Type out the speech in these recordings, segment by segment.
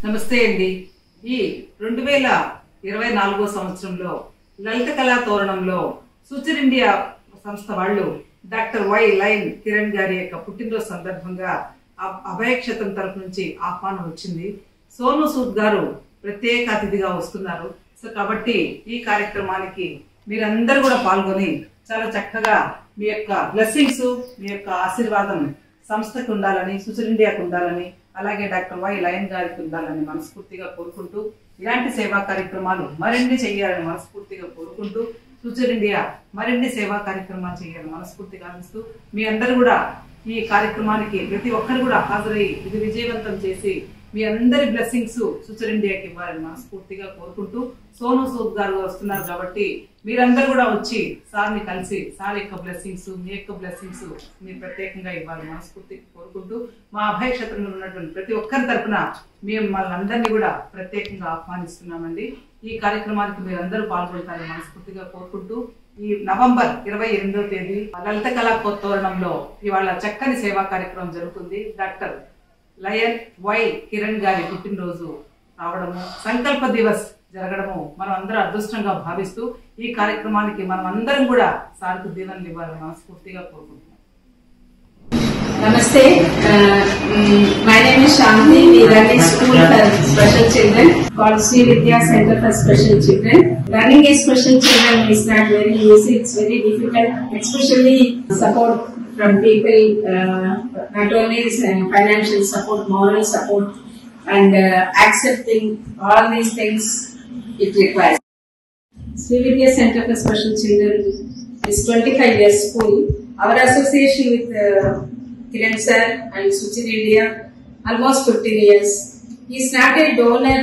నమస్తే అండి. ఈ 2024 సంవత్సరంలో లలిత కళా తోరణంలో సూచర్ ఇండియా సంస్థ వాళ్ళు డాక్టర్ వై లయన్ కిరణ్ గారి యొక్క పుట్టినరోజు సందర్భంగా అభయక్షేత్రం తరపు నుంచి ఆహ్వానం వచ్చింది. సోను సూద్ గారు ప్రత్యేక అతిథిగా వస్తున్నారు. సో కాబట్టి ఈ కార్యక్రమానికి మీరందరూ కూడా పాల్గొని చాలా చక్కగా మీ యొక్క బ్లెస్సింగ్స్, మీ యొక్క ఆశీర్వాదం సంస్థకు ఉండాలని, సూచర్ ఇండియాకు ఉండాలని, అలాగే డాక్టర్ వై లయన్ గారికి ఉండాలని మనస్ఫూర్తిగా కోరుకుంటూ, ఇలాంటి సేవా కార్యక్రమాలు మరిన్ని చేయాలని మనస్ఫూర్తిగా కోరుకుంటూ, సూచర్ ఇండియా మరిన్ని సేవా కార్యక్రమాలు చేయాలని మనస్ఫూర్తిగా ఆశిస్తూ, మీ అందరూ కూడా ఈ కార్యక్రమానికి ప్రతి ఒక్కరు కూడా హాజరై ఇది విజయవంతం చేసి మీ అందరి బ్లెస్సింగ్స్ సూచర్ ఇండియాకి ఇవ్వాలని మనస్ఫూర్తిగా కోరుకుంటూ, సోను సూద్ గారు వస్తున్నారు కాబట్టి మీరందరూ కూడా వచ్చి సార్ని కలిసి సార్ యొక్క బ్లెస్సింగ్స్, మీ యొక్క బ్లెస్సింగ్స్ మీరు ప్రత్యేకంగా ఇవ్వాలని మనస్ఫూర్తిగా కోరుకుంటూ, మా అభయ క్షేత్రంలో ఉన్నటువంటి ప్రతి ఒక్కరి తరఫున మేము మనందరినీ కూడా ప్రత్యేకంగా ఆహ్వానిస్తున్నామండి. ఈ కార్యక్రమానికి మీరందరూ పాల్గొంటారని మనస్ఫూర్తిగా కోరుకుంటూ, ఈ నవంబర్ 28వ తేదీ లలిత కళా తోరణంలో ఇవాళ చక్కని సేవా కార్యక్రమం జరుగుతుంది. డాక్టర్ లయన్ వై కిరణ్ గారి పుట్టినరోజు రావడము, సంకల్ప దివస్ జరగడము మనం అందరూ అదృష్టంగా భావిస్తూ ఈ కార్యక్రమానికి మనం అందరం కూడా సార్కు దీవెనలు ఇవ్వాలని మనస్ఫూర్తిగా కోరుకుంటున్నాం. Namaste. My name is Shanti. We run a school for special children called Sri Vidya Center for Special Children. Running a special children is not very easy. It's very difficult, especially support from people, not only financial support, moral support, and accepting all these things it requires. Sri Vidya Center for Special Children is 25 years school. Our association with Kiran sir and Soochar India almost 15 years. He is not a donor,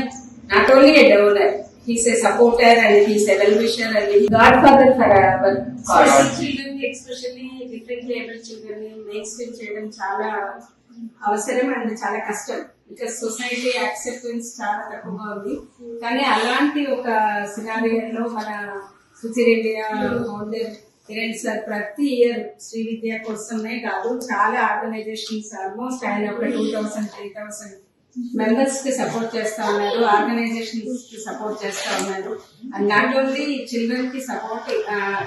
not only a donor, he is a supporter and he is a well-wisher and he is godfather for our cause. Children, especially differently able children, mainstream children చాలా అవసరం and చాలా కష్టం. Because society acceptance చాలా తక్కువగా ఉంది. కానీ అలాంటి ఒక సినారియోలో మన suture India founder Kiran sir ప్రతి ఇయర్ శ్రీ విద్య కోసమే కాదు, చాలా ఆర్గనైజేషన్స్ ఆల్మోస్ట్ ఆయన ఒక 2000-3000 మెంబర్స్ కి సపోర్ట్ చేస్తా ఉన్నారు, ఆర్గనైజేషన్స్ కి సపోర్ట్ చేస్తా ఉన్నారు. అండ్ నాట్ ఓన్లీ చిల్డ్రన్ కి సపోర్ట్,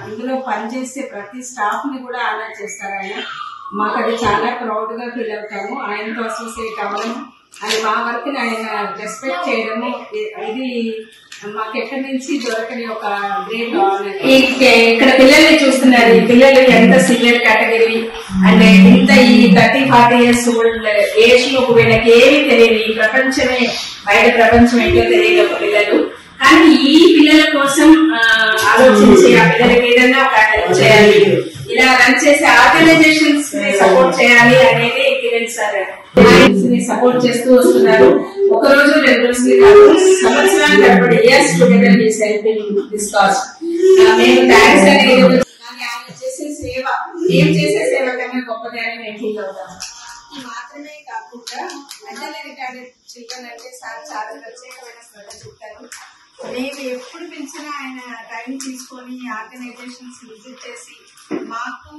ఇందులో పనిచేసే ప్రతి స్టాఫ్ ని కూడా ఆనర్ చేస్తారు ఆయన. మాకు అది చాలా ప్రౌడ్ గా ఫీల్ అవుతాము ఆయనతో అసోసియేట్ అవ్వడం అండ్ మా వర్క్ ని ఆయన రెస్పెక్ట్ చేయడము. ఇది మాకు ఎక్కడి నుంచి దొరకని ఒక గ్రేట్ ఆనర్. ఇక్కడ పిల్లల్ని చూస్తున్నారు, ఈ పిల్లలు ఎంత సివియర్ కేటగిరీ అండ్ ఇంత ఈ 30-40 years ఓల్డ్ ఏజ్ లో వీళ్ళకి ఏమీ తెలియదు, ఈ ప్రపంచమే బయట ప్రపంచం ఏంటో తెలియదు ఒక పిల్లలు. కానీ ఈ పిల్లల కోసం ఆలోచించి ఆ పిల్లలకి ఏదైనా ఒక హెల్ప్ చేయాలి, ఇలా రన్ చేసే ఆర్గనైజేషన్స్ ని సపోర్ట్ చేయాలి అనేది కిరణ్ సార్ ని సపోర్ట్ చేస్తూ వస్తున్నారు. ఒక రోజు 2 రోజులు కాదు, సంవత్సరాలు తరబడి years together is helping this cause. మేము థ్యాంక్స్ అనేది ఆయన చేసే సేవ, ఏం చేసే సేవ కన్నా గొప్పది అని మేము ఫీల్ అవుతాం. ఇది మాత్రమే కాకుండా మెంటల్ రిటార్డెడ్ చిల్డ్రన్ అంటే సార్ చాలా ప్రత్యేకమైన శ్రద్ధ చూపుతారు. మేము ఎప్పుడు పిలిచినా ఆయన టైం తీసుకొని ఆర్గనైజేషన్స్ విజిట్ చేసి మాకు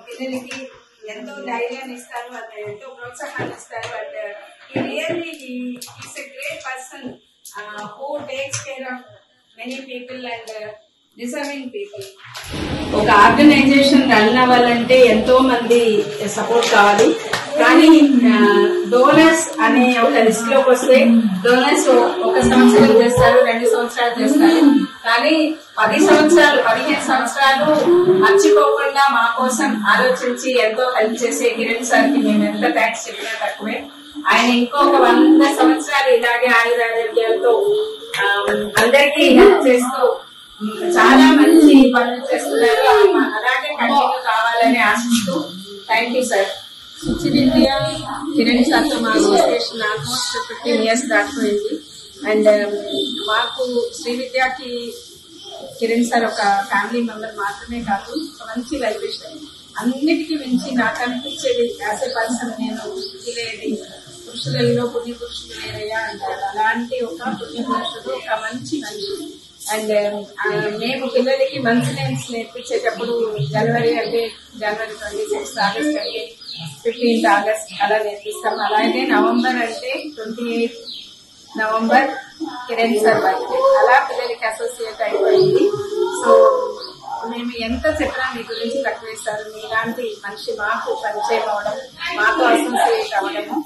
పిల్లలకి ఎంతో ధైర్యాన్ని ఇస్తారు, అండ్ ఎంతో ప్రోత్సాహాన్ని ఇస్తారు. And really is a great person who takes care of many people and deserving people. ఒక ఆర్గనైజేషన్ రన్ అవ్వాలంటే ఎంతో మంది సపోర్ట్ కావాలి. కానీ డోనర్స్ అనే ఒక లిస్ట్ లోకి వస్తే డోనర్స్ 1 సంవత్సరం చేస్తారు, 2 సంవత్సరాలు చేస్తారు. కానీ 10 సంవత్సరాలు 15 సంవత్సరాలు మర్చిపోకుండా మా కోసం ఆలోచించి ఎంతో హెల్ప్ చేసే కిరణ్ సార్ కి మేము ఎంత థ్యాంక్స్ చెప్పినా తక్కువే. ఆయన ఇంకొక 100 సంవత్సరాలు ఇలాగే ఆయురారోగ్యాలతో అందరికీ హెల్ప్ చేస్తూ చాలా మంచి పనులు చేస్తున్నారు. అలాగే కంటిన్యూ కావాలని ఆశిస్తూ thank you sir. Suture India Kiran సార్తో మా అసోసియేషన్ ఆల్మోస్ట్ 15 years దాటిపోయింది. అండ్ మాకు శ్రీ విద్యాకి కిరణ్ సార్ ఒక ఫ్యామిలీ మెంబర్ మాత్రమే కాదు, ఒక మంచి లైఫ్ విషయం. అన్నిటికీ మించి నాకు అనిపించేది యాజ్ ఎ పర్సన్ నేను ఫీల్ పురుషులలో పుణ్య పురుషులు లేరయ్యా అంటారు, అలాంటి ఒక పుణ్య పురుషుడు, ఒక మంచి మనిషి. అండ్ మేము పిల్లలకి మంచి నేమ్స్ నేర్పించేటప్పుడు జనవరి 26, ఆగస్ట్ అంటే 15th August అలా నేర్పిస్తాం. అలాగే నవంబర్ అంటే 28 నవంబర్ కిరణ్ సార్ బర్త్డే. అలా పిల్లలకి అసోసియేట్ అయిపోయింది. సో మేము ఎంత చెప్పినా మీ గురించి తక్కువేస్తారు. మీలాంటి మనిషి మాకు పరిచయం అవడం, మాతో అసోసియేట్ అవ్వడము,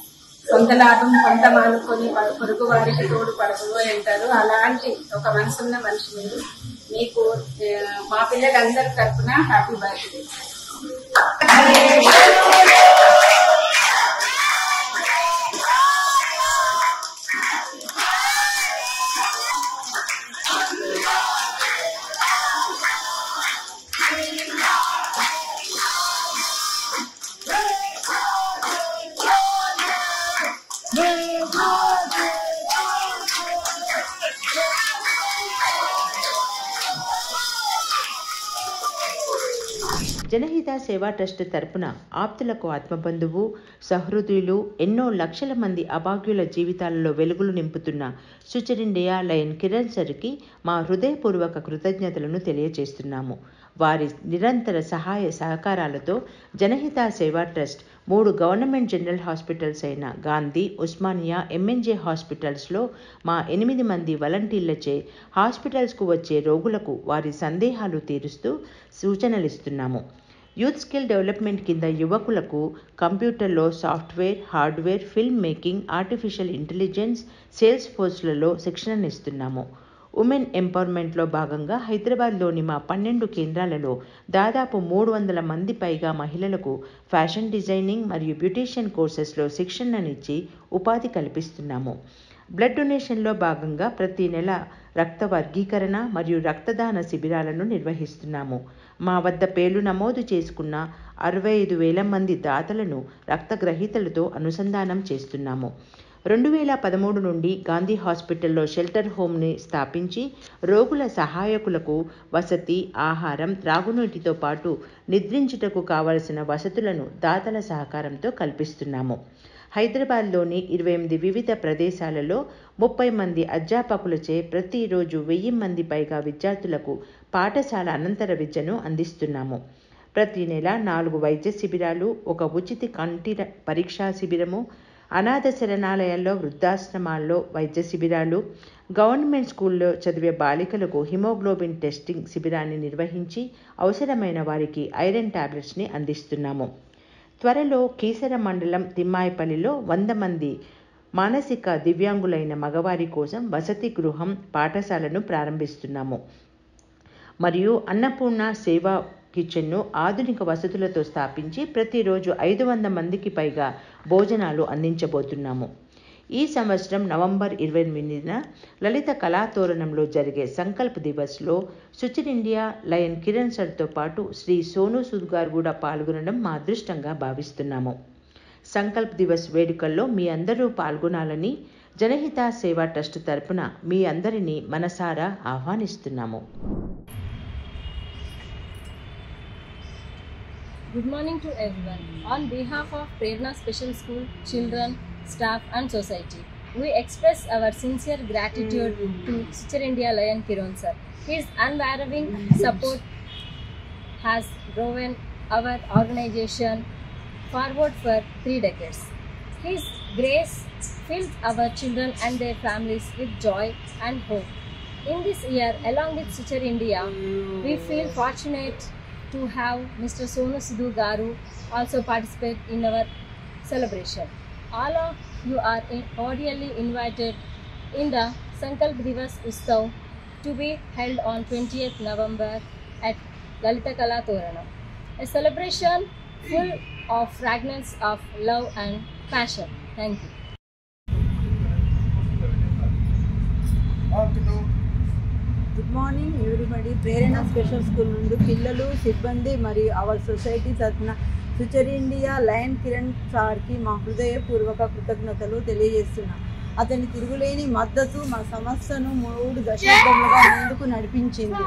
సొంత లాభం కొంత మానుకొని పొరుగు వారికి తోడు పడదు అంటారు. అలాంటి ఒక మనసున్న మనిషి మీరు. మీకు మా పిల్లలందరి తరఫున హ్యాపీ బర్త్డే. జనహిత సేవా ట్రస్ట్ తరపున ఆప్తులకు ఆత్మబంధువు, సహృదయులు, ఎన్నో లక్షల మంది అభాగ్యుల జీవితాలలో వెలుగులు నింపుతున్న సుచర్ ఇండియా లయన్ కిరణ్ సార్కి మా హృదయపూర్వక కృతజ్ఞతలను తెలియజేస్తున్నాము. వారి నిరంతర సహాయ సహకారాలతో జనహిత సేవా ట్రస్ట్ 3 గవర్నమెంట్ జనరల్ హాస్పిటల్స్ అయిన గాంధీ, ఉస్మానియా, ఎంఎన్జే హాస్పిటల్స్లో మా 8 మంది వాలంటీర్లచే హాస్పిటల్స్కు వచ్చే రోగులకు వారి సందేహాలు తీరుస్తూ సూచనలిస్తున్నాము. యూత్ స్కిల్ డెవలప్మెంట్ కింద యువకులకు కంప్యూటర్లో software, hardware, film making, artificial intelligence, sales ఫోర్స్లలో శిక్షణనిస్తున్నాము. ఉమెన్ ఎంపవర్మెంట్లో భాగంగా హైదరాబాద్లోని మా 12 కేంద్రాలలో దాదాపు 300 మంది పైగా మహిళలకు ఫ్యాషన్ డిజైనింగ్ మరియు బ్యూటీషియన్ కోర్సెస్లో శిక్షణనిచ్చి ఉపాధి కల్పిస్తున్నాము. బ్లడ్ డొనేషన్లో భాగంగా ప్రతి నెల రక్త వర్గీకరణ మరియు రక్తదాన శిబిరాలను నిర్వహిస్తున్నాము. మా వద్ద పేర్లు నమోదు చేసుకున్న 65,000 మంది దాతలను రక్తగ్రహీతలతో అనుసంధానం చేస్తున్నాము. 2013 నుండి గాంధీ హాస్పిటల్లో షెల్టర్ హోమ్ని స్థాపించి రోగుల సహాయకులకు వసతి, ఆహారం, త్రాగునీటితో పాటు నిద్రించుటకు కావలసిన వసతులను దాతల సహకారంతో కల్పిస్తున్నాము. హైదరాబాద్లోని 28 వివిధ ప్రదేశాలలో 30 మంది అధ్యాపకులచే ప్రతిరోజు 1000 మంది పైగా విద్యార్థులకు పాఠశాల అనంతర విద్యను అందిస్తున్నాము. ప్రతి నెల 4 వైద్య శిబిరాలు, 1 ఉచిత కంటి పరీక్షా శిబిరము, అనాథ శరణాలయాల్లో, వృద్ధాశ్రమాల్లో వైద్య శిబిరాలు, గవర్నమెంట్ స్కూల్లో చదివే బాలికలకు హిమోగ్లోబిన్ టెస్టింగ్ శిబిరాన్ని నిర్వహించి అవసరమైన వారికి ఐరన్ టాబ్లెట్స్ని అందిస్తున్నాము. త్వరలో కీసర మండలం తిమ్మాయిపల్లిలో 100 మంది మానసిక దివ్యాంగులైన మగవారి కోసం వసతి గృహం, పాఠశాలను ప్రారంభిస్తున్నాము. మరియు అన్నపూర్ణ సేవా కిచెన్ను ఆధునిక వసతులతో స్థాపించి ప్రతిరోజు 500 మందికి పైగా భోజనాలు అందించబోతున్నాము. ఈ సంవత్సరం నవంబర్ 28న లలిత కళాతోరణంలో జరిగే సంకల్ప్ దివస్లో సుచర్ ఇండియా లయన్ కిరణ్ సార్తో పాటు శ్రీ సోను సూద్ గారు కూడా పాల్గొనడం మా అదృష్టంగా భావిస్తున్నాము. సంకల్ప్ దివస్ వేడుకల్లో మీ అందరూ పాల్గొనాలని జనహిత సేవా ట్రస్ట్ తరపున మీ అందరినీ మనసారా ఆహ్వానిస్తున్నాము. Good morning to everyone. On behalf of Prerna Special School, children, staff and society, we express our sincere gratitude to Suchar India Lion Kiran sir. His unwavering support has driven our organization forward for 3 decades. His grace fills our children and their families with joy and hope. In this year, along with Suchar India, we feel fortunate to have Mr. Sonu Sidhu Garu also participate in our celebration. All of you are cordially invited in the Sankalp Divas Utsav to be held on 20th November at Lalita Kala Toranam, a celebration full of fragrance of love and passion. Thank you. Good morning everybody. Prerana special school నుండి పిల్లలు, సిబ్బంది మరియు our society తరఫున సుచర్ India lion Kiran సార్కి మా హృదయపూర్వక కృతజ్ఞతలు తెలియజేస్తున్నాం. అతని తిరుగులేని మద్దతు మా సంస్థను 3 దశాబ్దములుగా ముందుకు నడిపించింది.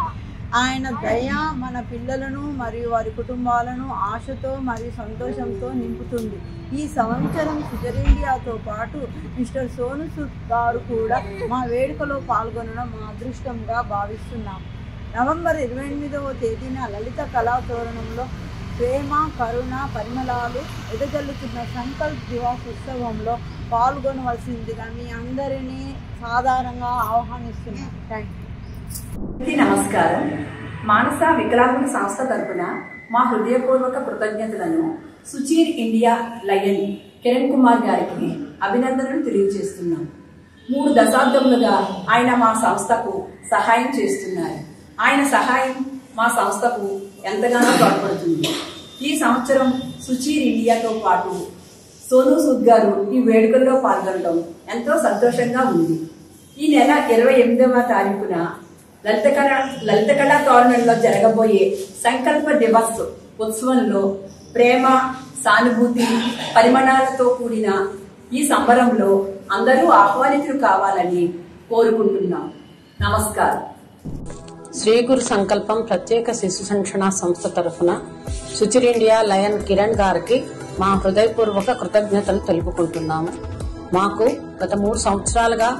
ఆయన దయ మన పిల్లలను మరియు వారి కుటుంబాలను ఆశతో మరియు సంతోషంతో నింపుతుంది. ఈ సంవత్సరం సుచర్ ఇండియాతో పాటు మిస్టర్ సోను సూద్ గారు కూడా మా వేడుకలో పాల్గొనడం మా అదృష్టంగా భావిస్తున్నాం. నవంబర్ 28వ తేదీన లలిత కళాతోరణంలో ప్రేమ, కరుణ పరిమళాలు ఎదజల్లుతున్న సంకల్ప్ దివాస్ ఉత్సవంలో పాల్గొనవలసిందిగా మీ అందరినీ సాధారణంగా ఆహ్వానిస్తున్నాను. Thank you. నమస్కారం. మానస వికలాంగుల సంస్థ తరపున మా హృదయపూర్వక కృతజ్ఞతలను సుచీర్ ఇండియా లయన్ కిరణ్ కుమార్ గారికి అభినందనలు తెలియజేస్తున్నాం. 3 దశాబ్దములుగా ఆయన మా సంస్థకు సహాయం చేస్తున్నారు. ఆయన సహాయం మా సంస్థకు ఎంతగానో తోడ్పడుతుంది. ఈ సంవత్సరం సుచీర్ ఇండియాతో పాటు సోనూ సూద్ గారు ఈ వేడుకల్లో పాల్గొనడం ఎంతో సంతోషంగా ఉంది. ఈ నెల 28వ తారీఖున లలిత కళా తోరణంలో జరగబోయే సంకల్ప దివస్ ఉత్సవంలో ప్రేమ, సానుభూతి, పరిమాణాలతో కూడిన ఈ సంబరంలో అందరూ ఆహ్వానితులు కావాలని కోరుకుంటున్నాం. నమస్కారం. శ్రీ గురు సంకల్పం ప్రత్యేక శిశు సంరక్షణ సంస్థ తరఫున సుచిర్ ఇండియా లయన్ కిరణ్ గారికి మా హృదయపూర్వక కృతజ్ఞతలు తెలుపుకుంటున్నాము. మాకు గత 3 సంవత్సరాలుగా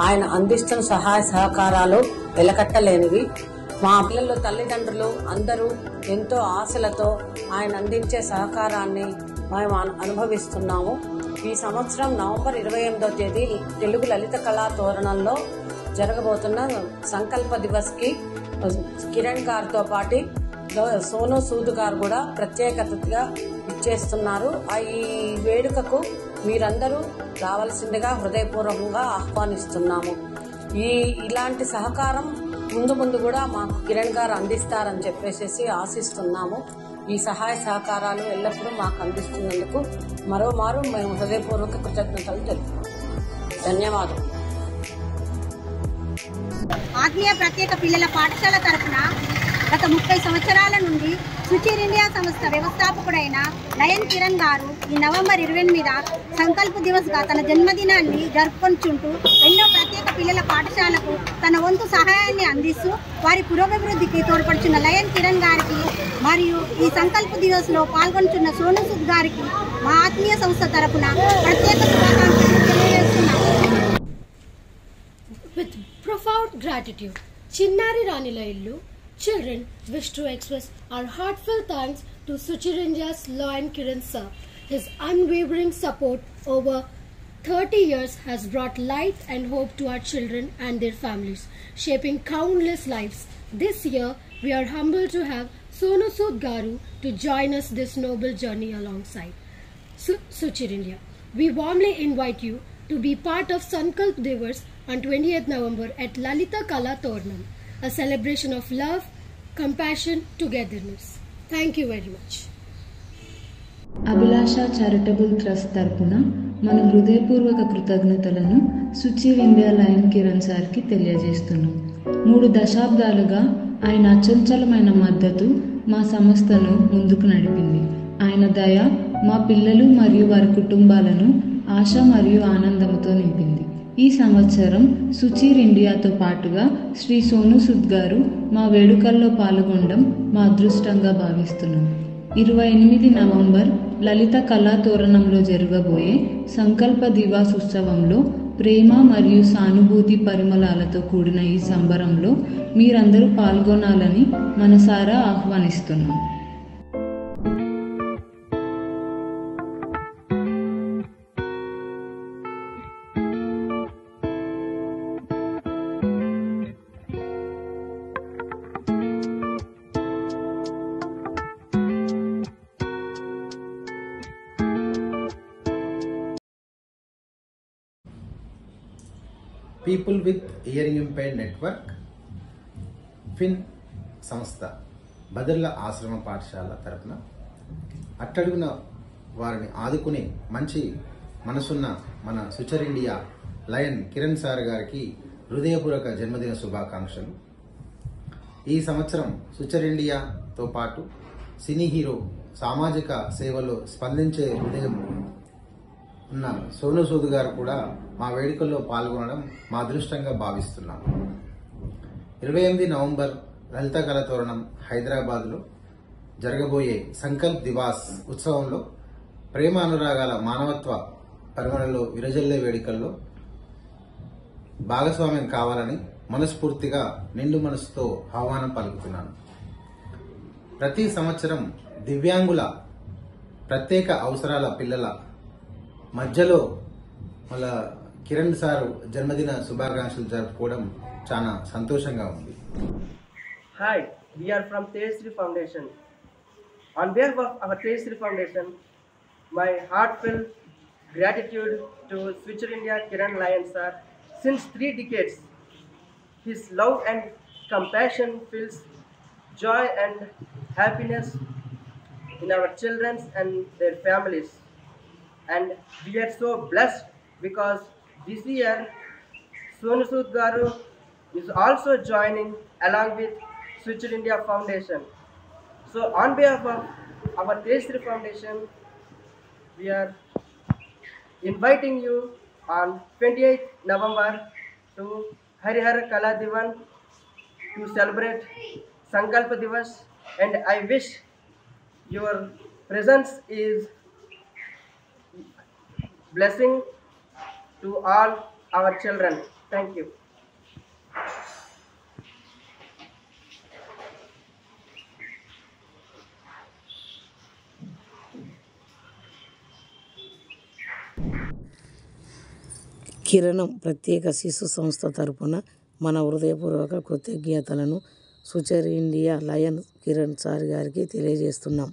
ఆయన అందిస్తున్న సహాయ సహకారాలు వెలకట్టలేనివి. మా పిల్లలు, తల్లిదండ్రులు అందరూ ఎంతో ఆశలతో ఆయన అందించే సహకారాన్ని మేము అనుభవిస్తున్నాము. ఈ సంవత్సరం నవంబర్ 28వ తేదీ తెలుగు లలిత కళా తోరణంలో జరగబోతున్న సంకల్ప దివస్ కి కిరణ్ గారితో పాటు సోనూ సూద్ గారు కూడా ప్రత్యేకతగా ఇచ్చేస్తున్నారు. ఈ వేడుకకు మీరందరూ రావాల్సిందిగా హృదయపూర్వకంగా ఆహ్వానిస్తున్నాము. ఇలాంటి సహకారం ముందు కూడా మాకు కిరణ్ గారు అందిస్తారని చెప్పేసి ఆశిస్తున్నాము. ఈ సహాయ సహకారాలు ఎల్లప్పుడూ మాకు అందిస్తున్నందుకు మరోమారు మేము హృదయపూర్వక కృతజ్ఞతలు తెలుపుతున్నాం. ధన్యవాదాలు. ఆగ్నేయ ప్రత్యేక పిల్లల పాఠశాల తరఫున గత 30 సంవత్సరాల నుండి సుచీర్ ఇండియా సంస్థ వ్యవస్థాపకుడైన లయన్ కిరణ్ గారు ఈ నవంబర్ 28 సంకల్ప దివస్ గా తన జన్మదినాన్ని జరుపుకొంచుంటూ ఎన్నో ప్రత్యేక పిల్లల పాఠశాలకు తన వంతు సహాయాన్ని అందిస్తూ వారి పురోభివృద్ధికి తోడ్పడుచున్న లయన్ కిరణ్ గారికి మరియు ఈ సంకల్ప దివస్ లో పాల్గొంటున్న సోనూ సూద్ గారికి మా ఆత్మీయ సంస్థ తరఫున ప్రత్యేక శుభాకాంక్షలు తెలియజేస్తున్నాము. With profound gratitude, Chinnari Ranila Illu children wish to express our heartfelt thanks to Suchir India's Lawyan Kiran sir. His unwavering support over 30 years has brought light and hope to our children and their families, shaping countless lives. This year, we are humbled to have Sonu Sood Garu to join us this noble journey alongside Suchir India. We warmly invite you to be part of Sankalp Divas on 28th November at Lalita Kala Toranam, a celebration of love, compassion, togetherness. Thank you very much. Abhilasha charitable trust తరపున మన హృదయపూర్వక కృతజ్ఞతలను Sucheer India lion Kiran సార్కి తెలియజేస్తున్నాం. 3 దశాబ్దాలుగా ఆయన అచంచలమైన మద్దతు మా సంస్థను ముందుకు నడిపింది. ఆయన దయ మా పిల్లలు మరియు వారి కుటుంబాలను ఆశ మరియు ఆనందంతో నింపింది. ఈ సంవత్సరం సుచీర్ ఇండియాతో పాటుగా శ్రీ సోనూ సూద్ గారు మా వేడుకల్లో పాల్గొనడం మా అదృష్టంగా భావిస్తున్నాం. 28 నవంబర్ లలిత కళా తోరణంలో జరగబోయే సంకల్ప దివాస్ ఉత్సవంలో ప్రేమ మరియు సానుభూతి పరిమళాలతో కూడిన ఈ సంబరంలో మీరందరూ పాల్గొనాలని మనసారా ఆహ్వానిస్తున్నాం. People with hearing impaired network ఫిన్ సంస్థ బదర్ల ఆశ్రమ పాఠశాల తరపున అట్టడుగున వారిని ఆదుకునే మంచి మనసున్న మన సుచర్ ఇండియా లయన్ కిరణ్ సార్ గారికి హృదయపూర్వక జన్మదిన శుభాకాంక్షలు. ఈ సంవత్సరం సుచర్ ఇండియాతో పాటు సినీ హీరో, సామాజిక సేవలో స్పందించే హృదయం ఉన్న సోనూ సూద్ గారు కూడా మా వేడుకల్లో పాల్గొనడం మా అదృష్టంగా భావిస్తున్నాం. 28 నవంబర్ లలిత కళా తోరణం హైదరాబాద్లో జరగబోయే సంకల్ప్ దివాస్ ఉత్సవంలో ప్రేమ అనురాగాల మానవత్వ పరిమళలో విరజల్లే వేడుకల్లో భాగస్వామ్యం కావాలని మనస్ఫూర్తిగా నిండు మనసుతో ఆహ్వానం పలుకుతున్నాను. ప్రతి సంవత్సరం దివ్యాంగుల, ప్రత్యేక అవసరాల పిల్లల మధ్యలో మళ్ళా కిరణ్ సార్ జన్మదిన శుభాకాంక్షలు జరుపుకోవడం చాలా సంతోషంగా ఉంది. Hi, we are from Tejasri Foundation. On behalf of our Tejasri Foundation, my heartfelt gratitude to Future India Kiran Lion sir. Since 3 decades, his love and compassion fills joy and happiness in our children and their families. And we are so blessed because this year Sonu Sood Garu is also joining along with Future India Foundation. So on behalf of our Tejasri Foundation, we are inviting you on 28th November to Harihara Kala Divan to celebrate Sankalpa Divas, and I wish your presence is blessing to all our children. Thank you. కిరణం ప్రత్యేక శిశు సంస్థ తరపున మన హృదయపూర్వక కృతజ్ఞతలను సుచర్ India lion Kiran sir గారికి తెలియజేస్తున్నాం.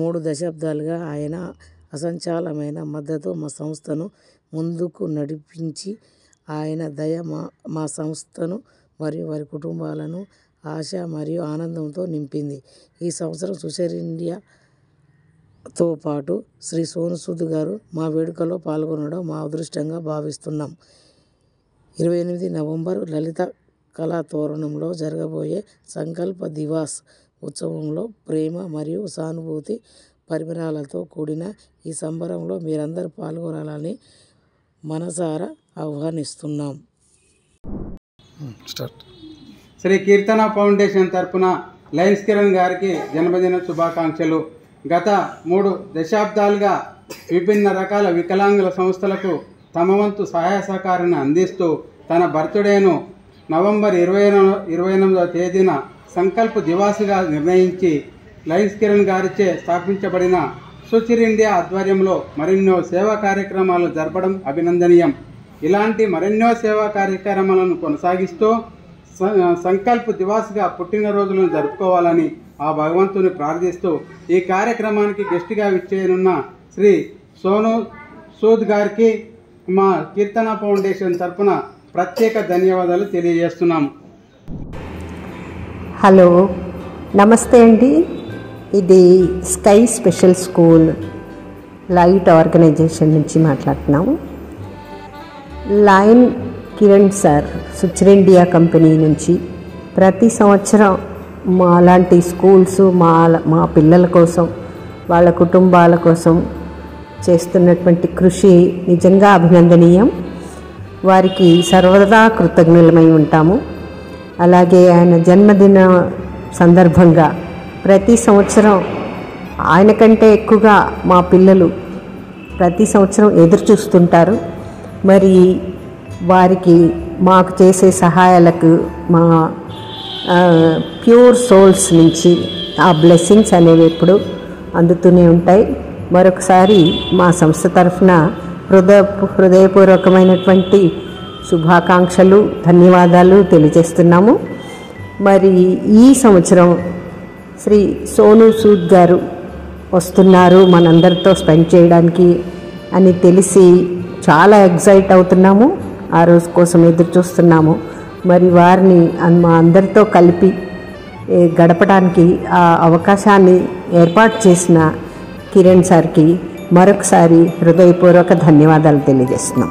3 దశాబ్దాలుగా ఆయన అసంచాలమైన మద్దతు మా సంస్థను ముందుకు నడిపించి ఆయన దయ మా సంస్థను మరియు వారి కుటుంబాలను ఆశ మరియు ఆనందంతో నింపింది. ఈ సంవత్సరం సుచర్ ఇండియాతో పాటు శ్రీ సోను సూద్ గారు మా వేడుకలో పాల్గొనడం మా అదృష్టంగా భావిస్తున్నాం. 28 నవంబర్ లలిత కళా తోరణంలో జరగబోయే సంకల్ప దివాస్ ఉత్సవంలో ప్రేమ మరియు సానుభూతి పరిమళాలతో కూడిన ఈ సంబరంలో మీరందరూ పాల్గొనాలని మనసారా ఆహ్వానిస్తున్నాం. శ్రీ కీర్తన ఫౌండేషన్ తరపున లయన్స్ కిరణ్ గారికి జన్మదిన శుభాకాంక్షలు. గత 3 దశాబ్దాలుగా విభిన్న రకాల వికలాంగుల సంస్థలకు తమ వంతు సహాయ సహకారాన్ని అందిస్తూ తన బర్త్డేను నవంబర్ 29వ తేదీన సంకల్ప దివాసుగా నిర్ణయించి లయన్స్ కిరణ్ గారిచే స్థాపించబడిన సుచిర్ ఇండియా ఆధ్వర్యంలో మరెన్నో సేవా కార్యక్రమాలు జరపడం అభినందనీయం. ఇలాంటి మరెన్నో సేవా కార్యక్రమాలను కొనసాగిస్తూ సంకల్ప దివాస్గా పుట్టినరోజులను జరుపుకోవాలని ఆ భగవంతుని ప్రార్థిస్తూ ఈ కార్యక్రమానికి గెస్ట్గా విచ్చేయనున్న శ్రీ సోను సూద్ గారికి మా కీర్తన ఫౌండేషన్ తరఫున ప్రత్యేక ధన్యవాదాలు తెలియజేస్తున్నాము. హలో, నమస్తే అండి. ఇది sky special school light organization నుంచి మాట్లాడుతున్నాము. లయన్ కిరణ్ సార్ సుచర్ ఇండియా కంపెనీ నుంచి ప్రతి సంవత్సరం మాలాంటి స్కూల్స్ మా పిల్లల కోసం వాళ్ళ కుటుంబాల కోసం చేస్తున్నటువంటి కృషి నిజంగా అభినందనీయం. వారికి సర్వదా కృతజ్ఞులమై ఉంటాము. అలాగే ఆయన జన్మదిన సందర్భంగా ప్రతి సంవత్సరం ఆయన కంటే ఎక్కువగా మా పిల్లలు ప్రతి సంవత్సరం ఎదురు చూస్తుంటారు. మరి వారికి మాకు చేసే సహాయాలకు మా ప్యూర్ సోల్స్ నుంచి ఆ బ్లెస్సింగ్స్ అనేవి ఎప్పుడు అందుతూనే ఉంటాయి. మరొకసారి మా సంస్థ తరఫున హృదయపూర్వకమైనటువంటి శుభాకాంక్షలు, ధన్యవాదాలు తెలియజేస్తున్నాము. మరి ఈ సంవత్సరం శ్రీ సోను సూద్ గారు వస్తున్నారు మనందరితో స్పెండ్ చేయడానికి అని తెలిసి చాలా ఎక్సైట్ అవుతున్నాము. ఆ రోజు కోసం ఎదురు చూస్తున్నాము. మరి వారిని మా అందరితో కలిపి గడపడానికి ఆ అవకాశాన్ని ఏర్పాటు చేసిన కిరణ్ సార్కి మరొకసారి హృదయపూర్వక ధన్యవాదాలు తెలియజేస్తున్నాం.